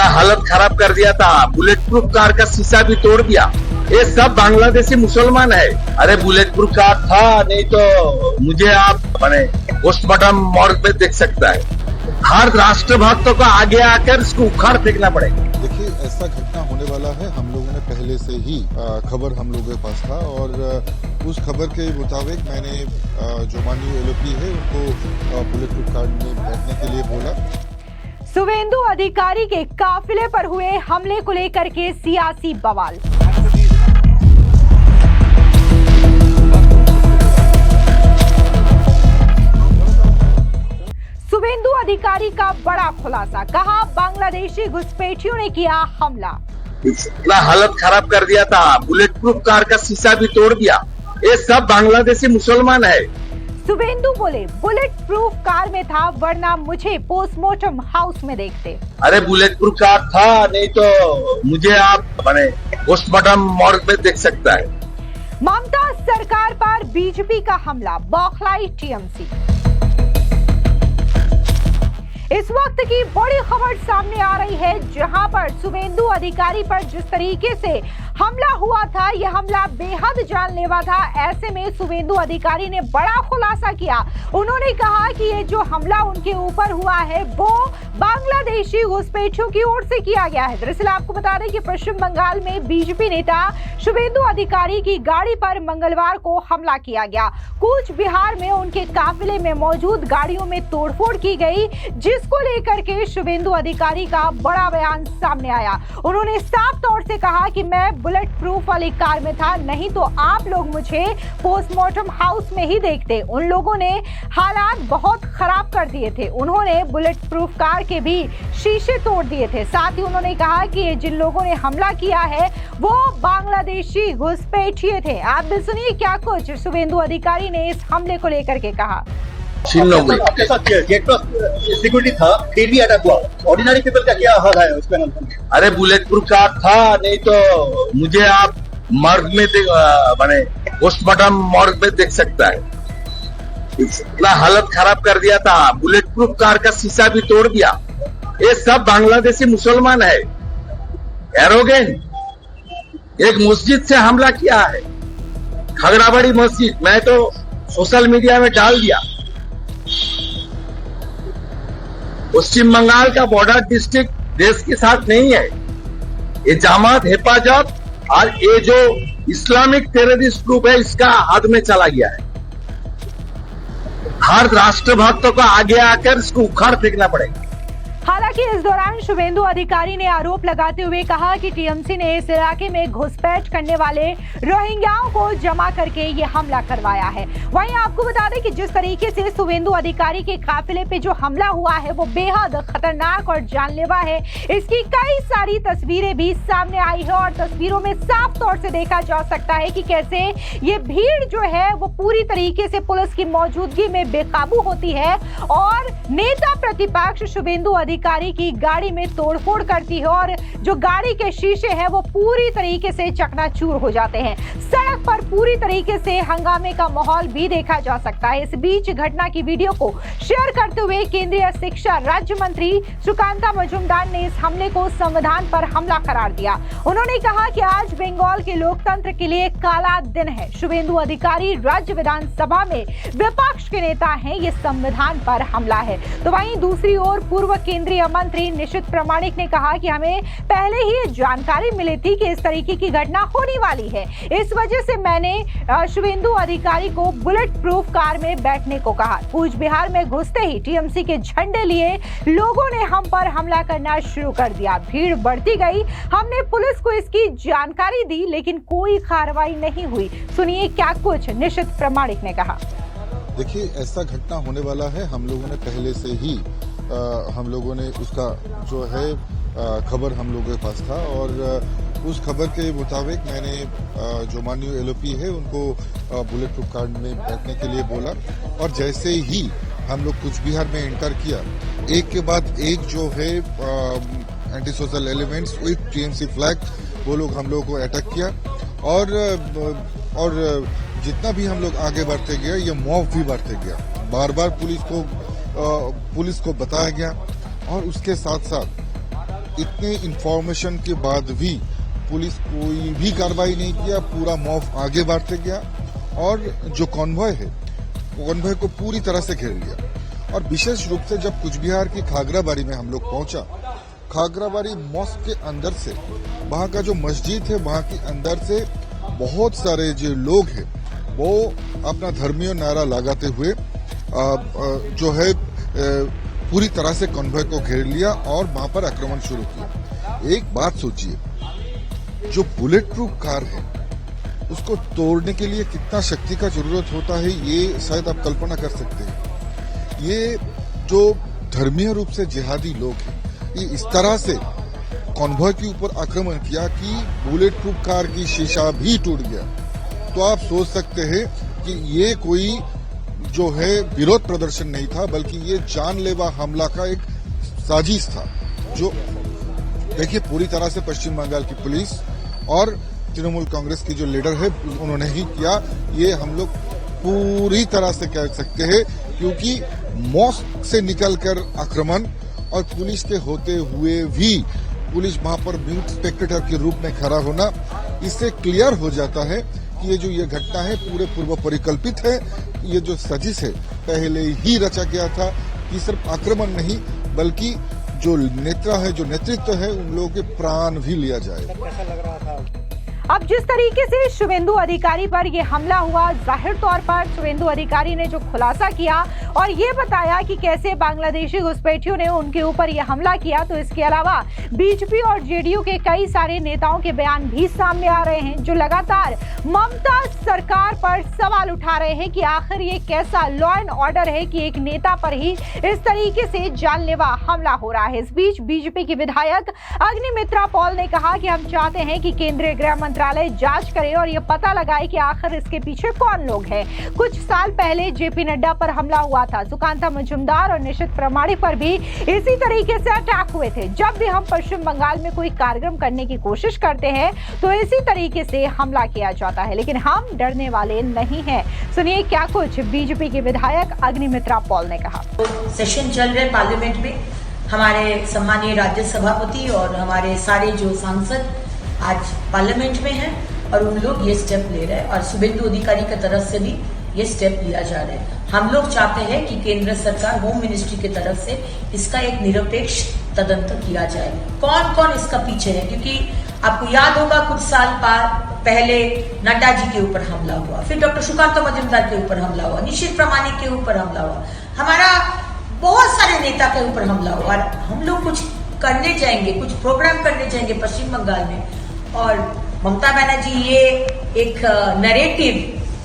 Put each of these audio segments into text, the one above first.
हालत खराब कर दिया था, बुलेट प्रूफ कार का शीशा भी तोड़ दिया। ये सब बांग्लादेशी मुसलमान है। अरे बुलेट प्रूफ कार था, नहीं तो मुझे आप पोस्टमार्टम मॉर्ग में देख सकता है। हर राष्ट्रभक्तों को आगे आकर इसको उखाड़ फेंकना पड़ेगा। देखिए, ऐसा घटना होने वाला है। हम लोगों ने पहले से ही खबर हम लोगों के पास था और उस खबर के मुताबिक मैंने जो माननीय एलओपी है उनको बुलेट प्रूफ कार में बैठने के लिए बोला। शुवेंदु अधिकारी के काफिले पर हुए हमले को लेकर के सियासी बवाल। शुवेंदु अधिकारी का बड़ा खुलासा, कहा बांग्लादेशी घुसपैठियों ने किया हमला। इतना हालत खराब कर दिया था, बुलेट प्रूफ कार का शीशा भी तोड़ दिया। ये सब बांग्लादेशी मुसलमान है। शुवेंदु बोले, बुलेट प्रूफ कार में था, वरना मुझे पोस्टमार्टम हाउस में देखते। अरे बुलेट प्रूफ कार था, नहीं तो मुझे आप पोस्टमार्टम मॉर्ग में देख सकता है। ममता सरकार पर बीजेपी का हमला, बौखलाई टीएमसी। इस वक्त की बड़ी खबर सामने आ रही है, जहां पर शुवेंदु अधिकारी पर जिस तरीके से हमला हुआ था, यह हमला बेहद जानलेवा था। ऐसे में शुवेंदु अधिकारी ने बड़ा खुलासा किया। उन्होंने कहा कि ये जो हमला उनके ऊपर हुआ है वो बांग्लादेशी घुसपैठियों की ओर से किया गया है। दरअसल आपको बता दें कि पश्चिम बंगाल में बीजेपी नेता शुवेंदु अधिकारी की गाड़ी पर मंगलवार को हमला किया गया। कूच बिहार में उनके काफिले में मौजूद गाड़ियों में तोड़फोड़ की गई, जिसको लेकर के शुवेंदु अधिकारी का बड़ा बयान सामने आया। उन्होंने साफ तौर से कहा कि मैं बुलेट प्रूफ वाली कार में था, नहीं तो आप लोग मुझे पोस्टमार्टम हाउस में ही देखते। उन लोगों ने हालात बहुत खराब कर दिए थे। उन्होंने बुलेट प्रूफ कार के भी शीशे तोड़ दिए थे। साथ ही उन्होंने कहा कि जिन लोगों ने हमला किया है वो बांग्लादेशी घुसपैठिए थे। आप भी सुनिए क्या कुछ शुवेंदु अधिकारी ने इस हमले को लेकर के कहा। आपके साथ सिक्योरिटी था, डेली अटैक हुआ, ऑर्डिनरी पीपल का क्या हाल है उसका नाम? अरे बुलेट प्रूफ कार था, नहीं तो मुझे आप मॉर्ग में पोस्टमार्टम मॉर्ग में देख सकता है। इतना हालत खराब कर दिया था, बुलेट प्रूफ कार का शीशा भी तोड़ दिया। ये सब बांग्लादेशी मुसलमान है। एरोगेंट एक मस्जिद से हमला किया है, खगड़ाबाड़ी मस्जिद। मैं तो सोशल मीडिया में डाल दिया। पश्चिम बंगाल का बॉर्डर डिस्ट्रिक्ट देश के साथ नहीं है। ये जमात हिफाजत और ये जो इस्लामिक टेररिस्ट ग्रुप है, इसका हाथ में चला गया है। हर राष्ट्रभक्तों को आगे आकर इसको उखाड़ फेंकना पड़ेगा। हालांकि इस दौरान शुवेंदु अधिकारी ने आरोप लगाते हुए कहा कि टीएमसी ने इस इलाके में घुसपैठ करने वाले रोहिंग्याओं को जमा करके ये हमला करवाया है। वहीं आपको बता दें कि जिस तरीके से शुवेंदु अधिकारी के काफिले पे जो हमला हुआ है वो बेहद खतरनाक और जानलेवा है। इसकी कई सारी तस्वीरें भी सामने आई है और तस्वीरों में साफ तौर से देखा जा सकता है कि कैसे ये भीड़ जो है वो पूरी तरीके से पुलिस की मौजूदगी में बेकाबू होती है और नेता प्रतिपक्ष शुवेंदु अधिकारी की गाड़ी में तोड़फोड़ करती है और जो गाड़ी के शीशे हैं वो पूरी तरीके से चकनाचूर हो जाते हैं। सड़क पर पूरी तरीके से हंगामे का माहौल भी देखा जा सकता है। इस बीच घटना की वीडियो को शेयर करते हुए केंद्रीय शिक्षा राज्य मंत्री सुकांता मजूमदार ने इस हमले को संविधान पर हमला करार दिया। उन्होंने कहा कि आज बंगाल के लोकतंत्र के लिए काला दिन है। शुवेंदु अधिकारी राज्य विधानसभा में विपक्ष के नेता हैं, ये संविधान पर हमला है। तो वहीं दूसरी ओर पूर्व केंद्रीय मंत्री निशित प्रामाणिक ने कहा कि हमें पहले ही जानकारी मिली थी कि इस तरीके की घटना होने वाली है, इस वजह से मैंने शुवेंदु अधिकारी को बुलेट प्रूफ कार में बैठने को कहा। कूच बिहार में घुसते ही टीएमसी के झंडे लिए लोगों ने हम पर हमला करना शुरू कर दिया। भीड़ बढ़ती गई, हमने पुलिस को इसकी जानकारी दी लेकिन कोई कार्रवाई नहीं हुई। सुनिए क्या कुछ निशित प्रामाणिक ने कहा। देखिए, ऐसा घटना होने वाला है। हम लोगों ने पहले से ही हम लोगों ने उसका जो है खबर हम लोगों के पास था और उस खबर के मुताबिक मैंने जो माननीय एलओपी है उनको बुलेट प्रूफ कार में बैठने के लिए बोला और जैसे ही हम लोग कुछ बिहार में एंटर किया, एक के बाद एक जो है anti social elements with TMC flag वो लोग हम लोगों को अटैक किया और जितना भी हम लोग आगे बढ़ते गए ये मॉब भी बढ़ते गया। बार बार पुलिस को बताया गया और उसके साथ साथ इतने इंफॉर्मेशन के बाद भी पुलिस कोई भी कार्रवाई नहीं किया, पूरा मॉब आगे बढ़ते गया और जो कॉन्वॉय है कॉन्वॉय को पूरी तरह से घेर लिया। और विशेष रूप से जब कुछ बिहार की खागराबाड़ी में हम लोग पहुंचा, खागराबाड़ी मॉस्क के अंदर से, वहां का जो मस्जिद है वहां के अंदर से बहुत सारे जो लोग हैं वो अपना धर्मीय नारा लगाते हुए जो है पूरी तरह से कॉन्वॉय को घेर लिया और वहां पर आक्रमण शुरू किया। एक बात सोचिए, जो बुलेट प्रूफ कार है उसको तोड़ने के लिए कितना शक्ति का जरूरत होता है, ये शायद आप कल्पना कर सकते हैं। ये जो धर्मीय रूप से जिहादी लोग हैं, ये इस तरह से कॉन्वॉय के ऊपर आक्रमण किया कि बुलेट प्रूफ कार की शीशा भी टूट गया। तो आप सोच सकते हैं कि ये कोई जो है विरोध प्रदर्शन नहीं था, बल्कि ये जानलेवा हमला का एक साजिश था, जो देखिए पूरी तरह से पश्चिम बंगाल की पुलिस और तृणमूल कांग्रेस की जो लीडर है उन्होंने ही किया। ये हम लोग पूरी तरह से कह सकते हैं, क्योंकि मॉस्क से निकलकर आक्रमण और पुलिस के होते हुए भी पुलिस वहां पर म्यूट स्पेक्टेटर के रूप में खड़ा होना, इससे क्लियर हो जाता है कि ये घटना है पूरे पूर्व परिकल्पित है। ये जो साजिश है पहले ही रचा गया था कि सिर्फ आक्रमण नहीं बल्कि जो नेता है, जो नेतृत्व है, उन लोगों के प्राण भी लिया जाए। कैसा लग रहा था? अब जिस तरीके से शुभेंदु अधिकारी पर यह हमला हुआ, जाहिर तौर पर शुभेंदु अधिकारी ने जो खुलासा किया और ये बताया कि कैसे बांग्लादेशी घुसपैठियों ने उनके ऊपर यह हमला किया, तो इसके अलावा बीजेपी और जेडीयू के कई सारे नेताओं के बयान भी सामने आ रहे हैं, जो लगातार ममता सरकार पर सवाल उठा रहे हैं कि आखिर ये कैसा लॉ एंड ऑर्डर है कि एक नेता पर ही इस तरीके से जानलेवा हमला हो रहा है। इस बीच बीजेपी की विधायक अग्निमित्रा पॉल ने कहा कि हम चाहते हैं कि केंद्रीय गृह मंत्रालय जांच करे और ये पता लगाए कि आखिर इसके पीछे कौन लोग हैं। कुछ साल पहले जेपी नड्डा पर हमला हुआ था, सुकांता मजुमदार और निशित प्रमाणिक पर भी इसी तरीके से अटैक हुए थे। जब भी हम पश्चिम बंगाल में कोई कार्यक्रम करने की कोशिश करते हैं तो इसी तरीके से हमला किया जाता है, लेकिन हम डरने वाले नहीं हैं। सुनिए क्या कुछ बीजेपी के विधायक अग्निमित्रा पॉल ने कहा। सेशन चल रहे पार्लियामेंट में, हमारे सम्मानीय राज्य सभापति और हमारे सारे जो सांसद आज पार्लियामेंट में हैं और उन लोग ये स्टेप ले रहे हैं और शुभेंदु अधिकारी की तरफ से भी ये स्टेप लिया जा रहा है। हम लोग चाहते हैं कि केंद्र सरकार, होम मिनिस्ट्री की तरफ से इसका एक निरपेक्ष तदंत किया जाए, कौन कौन इसका पीछे है। क्योंकि आपको याद होगा कुछ साल पहले नड्डा जी के ऊपर हमला हुआ, फिर डॉक्टर सुकांता मजुमदार के ऊपर हमला हुआ, निशित प्रमाणिक के ऊपर हमला हुआ, हमारा बहुत सारे नेता के ऊपर हमला हुआ। और हम लोग कुछ करने जाएंगे, कुछ प्रोग्राम करने जाएंगे पश्चिम बंगाल में, और ममता बनर्जी ये एक नैरेटिव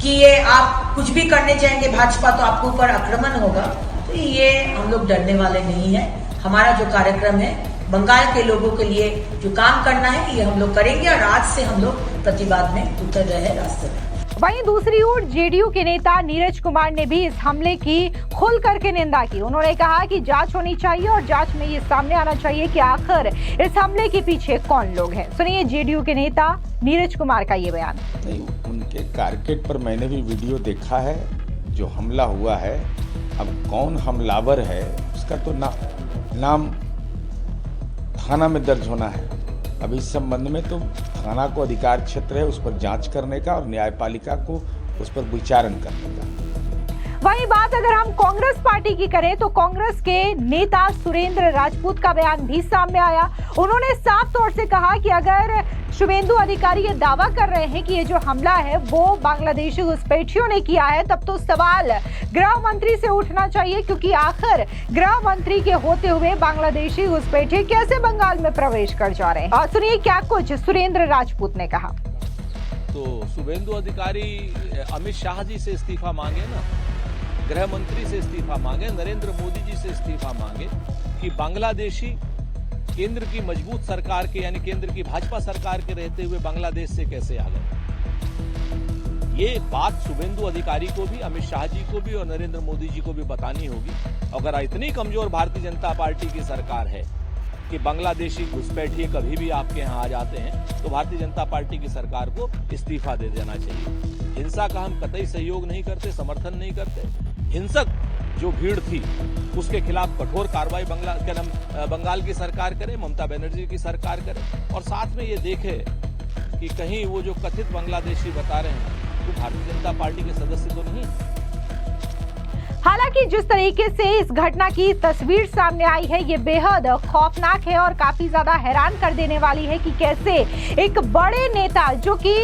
कि ये आप कुछ भी करने जाएंगे भाजपा तो आपके ऊपर आक्रमण होगा, तो ये हम लोग डरने वाले नहीं है। हमारा जो कार्यक्रम है बंगाल के लोगों के लिए जो काम करना है ये हम लोग करेंगे और आज से हम लोग प्रतिवाद में उतर रहे हैं रास्ते में। वहीं दूसरी ओर जेडीयू के नेता नीरज कुमार ने भी इस हमले की खुल करके निंदा की। उन्होंने कहा कि जांच होनी चाहिए और जांच में ये सामने आना चाहिए कि आखिर इस हमले के पीछे कौन लोग हैं। सुनिए जेडीयू के नेता नीरज कुमार का ये बयान। नहीं, उनके कारकेट पर मैंने भी वीडियो देखा है, जो हमला हुआ है। अब कौन हमलावर है उसका तो नाम थाना में दर्ज होना है। अब इस संबंध में तो थाना को अधिकार क्षेत्र है उस पर जांच करने का और न्यायपालिका को उस पर विचारण करने का। वही बात अगर हम कांग्रेस पार्टी की करें तो कांग्रेस के नेता सुरेंद्र राजपूत का बयान भी सामने आया। उन्होंने साफ तौर से कहा कि अगर शुभेंदु अधिकारी ये दावा कर रहे हैं कि ये जो हमला है वो बांग्लादेशी घुसपैठियों ने किया है, तब तो सवाल गृह मंत्री से उठना चाहिए, क्योंकि आखिर गृह मंत्री के होते हुए बांग्लादेशी घुसपैठिए कैसे बंगाल में प्रवेश कर जा रहे हैं। और सुनिए क्या कुछ सुरेंद्र राजपूत ने कहा। तो शुभेंदु अधिकारी अमित शाह जी से इस्तीफा मांगे ना, गृह मंत्री से इस्तीफा मांगे, नरेंद्र मोदी जी से इस्तीफा मांगे कि बांग्लादेशी केंद्र की मजबूत सरकार के यानी केंद्र की भाजपा सरकार के रहते हुए बांग्लादेश से कैसे आ गए। ये बात शुभेंदु अधिकारी को भी, अमित शाह जी को भी और नरेंद्र मोदी जी को भी बतानी होगी। अगर इतनी कमजोर भारतीय जनता पार्टी की सरकार है कि बांग्लादेशी घुसपैठिए कभी भी आपके यहाँ आ जाते हैं, तो भारतीय जनता पार्टी की सरकार को इस्तीफा दे देना चाहिए। हिंसा का हम कतई सहयोग नहीं करते, समर्थन नहीं करते। हिंसक जो भीड़ थी उसके खिलाफ कठोर कार्रवाई बंगाल की सरकार करे, ममता बनर्जी की सरकार करे, और साथ में ये देखे कि कहीं वो जो कथित बांग्लादेशी बता रहे हैं वो भारतीय जनता पार्टी के सदस्य तो नहीं। हालांकि जिस तरीके से इस घटना की तस्वीर सामने आई है ये बेहद खौफनाक है और काफी ज्यादा हैरान कर देने वाली है कि कैसे एक बड़े नेता जो कि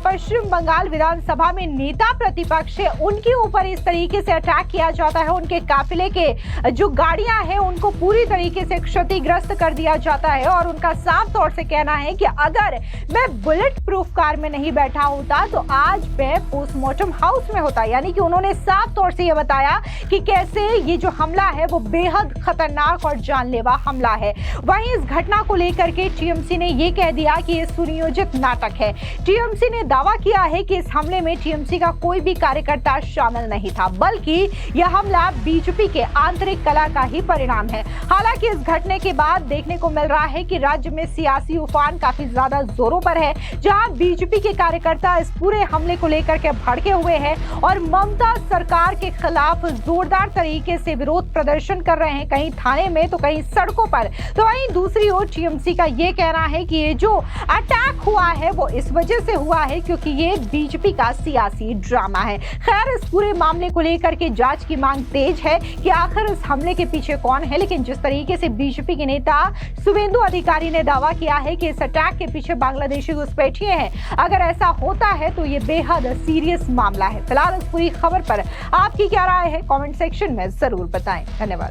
पश्चिम बंगाल विधानसभा में नेता प्रतिपक्ष है उनके ऊपर इस तरीके से अटैक किया जाता है। उनके काफिले के जो गाड़ियां हैं उनको पूरी तरीके से क्षतिग्रस्त कर दिया जाता है और उनका साफ तौर से कहना है कि अगर मैं बुलेट प्रूफ कार में नहीं बैठा होता तो आज मैं पोस्टमार्टम हाउस में होता। यानी कि उन्होंने साफ तौर से यह बताया कि कैसे ये जो हमला है वो बेहद खतरनाक और जानलेवा हमला है। वहीं इस घटना को लेकर के टीएमसी ने ये कह दिया कि ये सुनियोजित नाटक है। टीएमसी ने दावा किया है कि इस हमले में टीएमसी का कोई भी कार्यकर्ता शामिल नहीं था, बल्कि यह हमला बीजेपी के आंतरिक कला का ही परिणाम है। हालांकि इस घटने के बाद देखने को मिल रहा है कि राज्य में सियासी उफान काफी ज्यादा जोरों पर है, जहां बीजेपी के कार्यकर्ता इस पूरे हमले को लेकर के भड़के हुए हैं और ममता सरकार के खिलाफ जोरदार तरीके से विरोध प्रदर्शन कर रहे हैं, कहीं थाने में तो कहीं सड़कों पर। तो वहीं दूसरी ओर टीएमसी का ये कहना है कि ये जो अटैक हुआ है वो इस वजह से हुआ है क्योंकि ये बीजेपी का सियासी ड्रामा है। खैर, इस पूरे मामले को लेकर के जांच की मांग तेज है कि आखिर इस हमले के पीछे कौन है। लेकिन जिस तरीके से बीजेपी के नेता शुभेंदु अधिकारी ने दावा किया है कि इस अटैक के पीछे बांग्लादेशी घुसपैठिए हैं, अगर ऐसा होता है तो ये बेहद सीरियस मामला है। फिलहाल इस पूरी खबर पर आपकी क्या राय है कमेंट सेक्शन में जरूर बताएं। धन्यवाद।